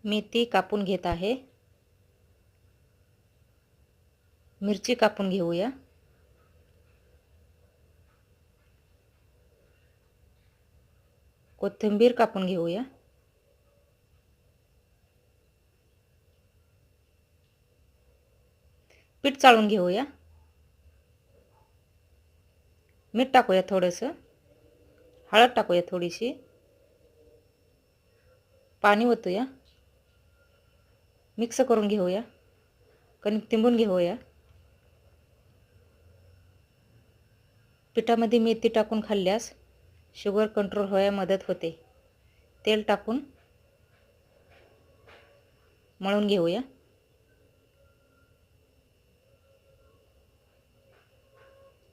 मेथी कापून घेत आहे. मिरची कापून घेऊया. कोथिंबीर कापून घेऊया. पीठ चाळून घेऊया. मीठ टाकूया थोडंसं. हळद टाकूया थोडीशी. पाणी ओतूया. मिक्स करून घेऊया. कणिक तिंबून घेऊया. पिठामध्ये मेथी टाकून खाल्ल्यास शुगर कंट्रोल व्हायला मदत होते. तेल टाकून मळून घेऊया.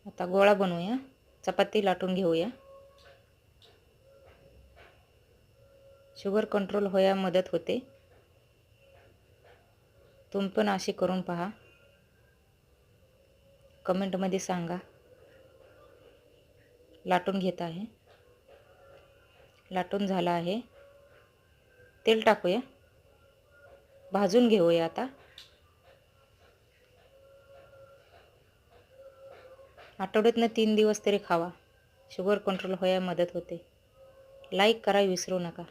आता गोळा बनवूया. चपाती लाटून घेऊया. शुगर कंट्रोल व्हायला मदत होते. तुम्ही पण अशी करून पहा. कमेंटमध्ये सांगा. लाटून घेत आहे. लाटून झाला आहे. तेल टाकूया. भाजून घेऊया आता. आठवड्यातनं 3 दिवस तरी खावा. शुगर कंट्रोल व्हायला मदत होते. लाईक करा विसरू नका.